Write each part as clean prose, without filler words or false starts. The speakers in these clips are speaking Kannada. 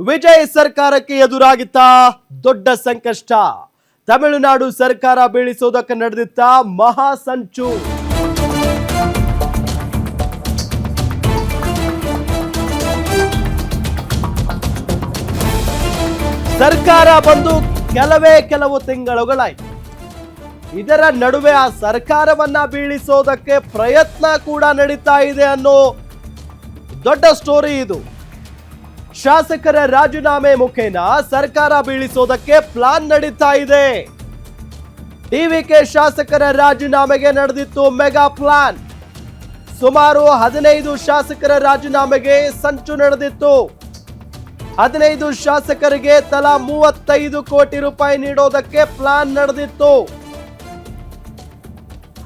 ವಿಜಯ್ ಸರ್ಕಾರಕ್ಕೆ ಎದುರಾಗಿತ್ತ ದೊಡ್ಡ ಸಂಕಷ್ಟ. ತಮಿಳುನಾಡು ಸರ್ಕಾರ ಬೀಳಿಸೋದಕ್ಕೆ ನಡೆದಿತ್ತ ಮಹಾ ಸಂಚು. ಸರ್ಕಾರ ಬಂದು ಕೆಲವು ತಿಂಗಳುಗಳಾಯ್ತು. ಇದರ ನಡುವೆ ಆ ಸರ್ಕಾರವನ್ನ ಬೀಳಿಸೋದಕ್ಕೆ ಪ್ರಯತ್ನ ಕೂಡ ನಡೀತಾ ಇದೆ ಅನ್ನೋ ದೊಡ್ಡ ಸ್ಟೋರಿ ಇದು. ಶಾಸಕರ ರಾಜೀನಾಮೆ ಮುಖೇನ ಸರ್ಕಾರ ಬೀಳಿಸೋದಕ್ಕೆ ಪ್ಲಾನ್ ನಡೀತಾ ಇದೆ. ಟಿವಿಕೆ ಶಾಸಕರ ರಾಜೀನಾಮೆಗೆ ನಡೆದಿತ್ತು ಮೆಗಾ ಪ್ಲಾನ್. ಸುಮಾರು 15 ಶಾಸಕರ ರಾಜೀನಾಮೆಗೆ ಸಂಚು ನಡೆದಿತ್ತು. 15 ಶಾಸಕರಿಗೆ ತಲಾ 35 ಕೋಟಿ ರೂಪಾಯಿ ನೀಡೋದಕ್ಕೆ ಪ್ಲಾನ್ ನಡೆದಿತ್ತು.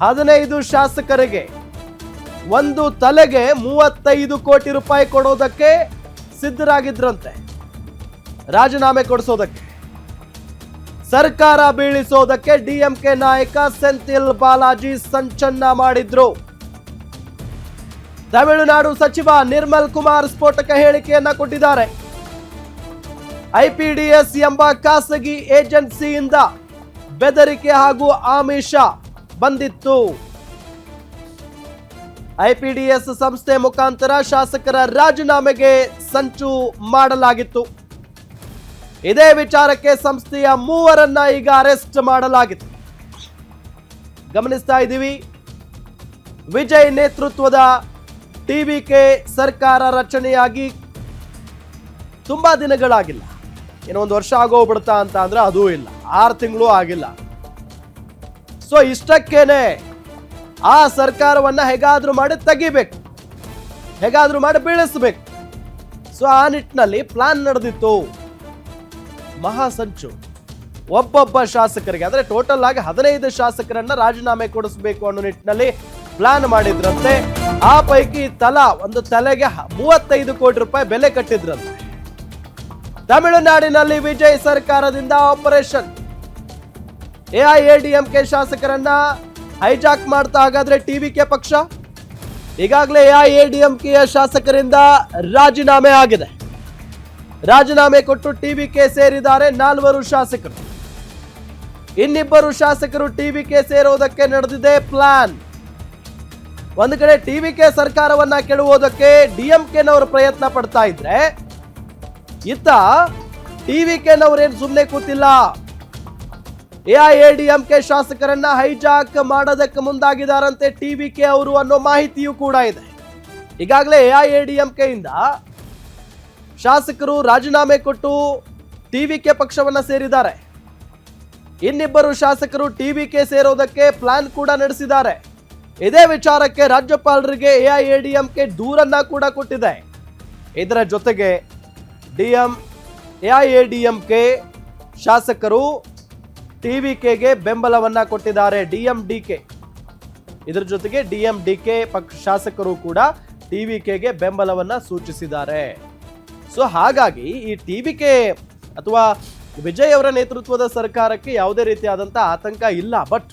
15 ಶಾಸಕರಿಗೆ ಒಂದು ತಲೆಗೆ 35 ಕೋಟಿ ರೂಪಾಯಿ ಕೊಡೋದಕ್ಕೆ ಸಿದ್ಧರಾಗಿದ್ರಂತೆ. ರಾಜೀನಾಮೆ ಕೊಡಿಸೋದಕ್ಕೆ, ಸರ್ಕಾರ ಬೀಳಿಸೋದಕ್ಕೆ ಡಿಎಂಕೆ ನಾಯಕ ಸೆಂಥಿಲ್ ಬಾಲಾಜಿ ಸಂಚನ್ನ ಮಾಡಿದ್ರು. ತಮಿಳುನಾಡು ಸಚಿವ ನಿರ್ಮಲ್ ಕುಮಾರ್ ಸ್ಫೋಟಕ ಹೇಳಿಕೆಯನ್ನ ಕೊಟ್ಟಿದ್ದಾರೆ. ಐಪಿಡಿಎಸ್ ಎಂಬ ಖಾಸಗಿ ಏಜೆನ್ಸಿಯಿಂದ ಬೆದರಿಕೆ ಹಾಗೂ ಆಮಿಷ ಬಂದಿತ್ತು. ಐಪಿಡಿಎಸ್ ಸಂಸ್ಥೆ ಮುಖಾಂತರ ಶಾಸಕರ ರಾಜೀನಾಮೆಗೆ ಸಂಚು ಮಾಡಲಾಗಿತ್ತು. ಇದೇ ವಿಚಾರಕ್ಕೆ ಸಂಸ್ಥೆಯ 3ರನ್ನ ಈಗ ಅರೆಸ್ಟ್ ಮಾಡಲಾಗಿದೆ. ಗಮನಿಸ್ತಾ ಇದ್ದೀವಿ, ವಿಜಯ್ ನೇತೃತ್ವದ ಟಿವಿಕೆ ಸರ್ಕಾರ ರಚನೆಯಾಗಿ ತುಂಬಾ ದಿನಗಳಾಗಿಲ್ಲ. ಏನೋ 1 ವರ್ಷ ಆಗೋಗ್ಬಿಡ್ತಾ ಅಂತ ಅಂದ್ರೆ ಅದೂ ಇಲ್ಲ, 6 ತಿಂಗಳು ಆಗಿಲ್ಲ. ಸೊ ಇಷ್ಟಕ್ಕೇನೆ ಆ ಸರ್ಕಾರವನ್ನ ಹೇಗಾದ್ರೂ ಮಾಡಿ ತೆಗಿಬೇಕು, ಹೇಗಾದ್ರೂ ಮಾಡಿ ಬೀಳಿಸಬೇಕು. ಸೊ ಆ ನಿಟ್ಟಿನಲ್ಲಿ ಪ್ಲಾನ್ ನಡೆದಿತ್ತು. ಮಹಾ ಸಂಚು. ಒಬ್ಬೊಬ್ಬ ಶಾಸಕರಿಗೆ ಅಂದ್ರೆ ಟೋಟಲ್ ಆಗಿ 15 ಶಾಸಕರನ್ನ ರಾಜೀನಾಮೆ ಕೊಡಿಸಬೇಕು ಅನ್ನೋ ನಿಟ್ಟಿನಲ್ಲಿ ಪ್ಲಾನ್ ಮಾಡಿದ್ರಂತೆ. ಆ ಪೈಕಿ ಒಂದು ತಲೆಗೆ 35 ಕೋಟಿ ರೂಪಾಯಿ ಬೆಲೆ ಕಟ್ಟಿದ್ರಂತೆ. ತಮಿಳುನಾಡಿನಲ್ಲಿ ವಿಜಯ್ ಸರ್ಕಾರದಿಂದ ಆಪರೇಷನ್. ಎಐಎಡಿಎಂಕೆ ಶಾಸಕರನ್ನ ಹೈಜಾಕ್ ಮಾಡ್ತಾ ಹಾಗಾದ್ರೆ ಟಿವಿಕೆ ಪಕ್ಷ. ಈಗಾಗಲೇ ಎಐಎಡಿಎಂಕೆಯ ಶಾಸಕರಿಂದ ರಾಜೀನಾಮೆ ಆಗಿದೆ. ರಾಜೀನಾಮೆ ಕೊಟ್ಟು ಟಿವಿಕೆ ಸೇರಿದ್ದಾರೆ 4 ಶಾಸಕರು. ಇನ್ನಿಬ್ಬರು ಶಾಸಕರು ಟಿವಿಕೆ ಸೇರೋದಕ್ಕೆ ನಡೆದಿದೆ ಪ್ಲಾನ್. ಒಂದು ಕಡೆ ಟಿವಿಕೆ ಸರ್ಕಾರವನ್ನ ಕೆಡವೋದಕ್ಕೆ ಡಿಎಂಕೆನವರು ಪ್ರಯತ್ನ ಪಡ್ತಾ ಇದ್ರೆ, ಇತ್ತ ಟಿವಿಕೆನವರೇನು ಸುಮ್ಮನೆ ಕೂತಿಲ್ಲ. ಎಐಎಡಿಎಂಕೆ ಶಾಸಕರನ್ನ ಹೈಜಾಕ್ ಮಾಡೋದಕ್ಕೆ ಮುಂದಾಗಿದ್ದಾರಂತೆ ಟಿವಿಕೆ ಅವರು ಅನ್ನೋ ಮಾಹಿತಿಯೂ ಕೂಡ ಇದೆ. ಈಗಾಗಲೇ ಎಐಎಡಿಎಂಕೆಯಿಂದ ಶಾಸಕರು ರಾಜೀನಾಮೆ ಕೊಟ್ಟು ಟಿವಿಕೆ ಪಕ್ಷವನ್ನ ಸೇರಿದ್ದಾರೆ. ಇನ್ನಿಬ್ಬರು ಶಾಸಕರು ಟಿವಿಕೆ ಸೇರೋದಕ್ಕೆ ಪ್ಲಾನ್ ಕೂಡ ನಡೆಸಿದ್ದಾರೆ. ಇದೇ ವಿಚಾರಕ್ಕೆ ರಾಜ್ಯಪಾಲರಿಗೆ ಎಐಎಡಿಎಂಕೆ ದೂರನ್ನ ಕೂಡ ಕೊಟ್ಟಿದೆ. ಇದರ ಜೊತೆಗೆ ಎಐಎಡಿಎಂಕೆ ಶಾಸಕರು ಟಿವಿಕೆಗೆ ಬೆಂಬಲವನ್ನ ಕೊಟ್ಟಿದ್ದಾರೆ. ಡಿಎಂಡಿಕೆ ಇದರ ಜೊತೆಗೆ ಡಿಎಂಡಿಕೆ ಶಾಸಕರು ಕೂಡ ಟಿವಿಕೆಗೆ ಬೆಂಬಲವನ್ನ ಸೂಚಿಸಿದ್ದಾರೆ. ಸೊ ಹಾಗಾಗಿ ಈ ಟಿವಿಕೆ ಅಥವಾ ವಿಜಯ್ ಅವರ ನೇತೃತ್ವದ ಸರ್ಕಾರಕ್ಕೆ ಯಾವುದೇ ರೀತಿಯಾದಂತಹ ಆತಂಕ ಇಲ್ಲ. ಬಟ್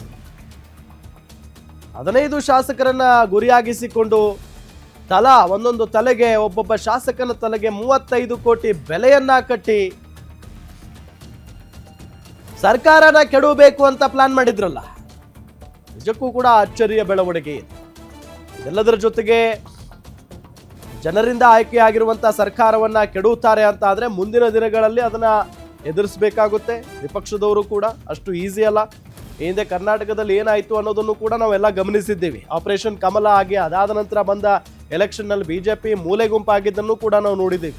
15 ಶಾಸಕರನ್ನ ಗುರಿಯಾಗಿಸಿಕೊಂಡು ಒಂದೊಂದು ತಲೆಗೆ, ಒಬ್ಬೊಬ್ಬ ಶಾಸಕನ ತಲೆಗೆ 35 ಕೋಟಿ ಬೆಲೆಯನ್ನ ಕಟ್ಟಿ ಸರ್ಕಾರನ ಕೆಡವಬೇಕು ಅಂತ ಪ್ಲಾನ್ ಮಾಡಿದ್ರಲ್ಲ, ನಿಜಕ್ಕೂ ಕೂಡ ಅಚ್ಚರಿಯ ಬೆಳವಣಿಗೆ ಇದೆ. ಇದೆಲ್ಲದರ ಜೊತೆಗೆ ಜನರಿಂದ ಆಯ್ಕೆಯಾಗಿರುವಂತಹ ಸರ್ಕಾರವನ್ನ ಕೆಡುತ್ತಾರೆ ಅಂತ ಆದ್ರೆ ಮುಂದಿನ ದಿನಗಳಲ್ಲಿ ಅದನ್ನ ಎದುರಿಸಬೇಕಾಗುತ್ತೆ. ವಿಪಕ್ಷದವರು ಕೂಡ ಅಷ್ಟು ಈಸಿ ಅಲ್ಲ. ಹಿಂದೆ ಕರ್ನಾಟಕದಲ್ಲಿ ಏನಾಯ್ತು ಅನ್ನೋದನ್ನು ಕೂಡ ನಾವೆಲ್ಲ ಗಮನಿಸಿದ್ದೀವಿ. ಆಪರೇಷನ್ ಕಮಲ ಆಗಿ ಅದಾದ ನಂತರ ಬಂದ ಎಲೆಕ್ಷನ್ ನಲ್ಲಿ ಬಿಜೆಪಿ ಮೂಲೆ ಗುಂಪಾಗಿದ್ದನ್ನು ಕೂಡ ನಾವು ನೋಡಿದ್ದೀವಿ.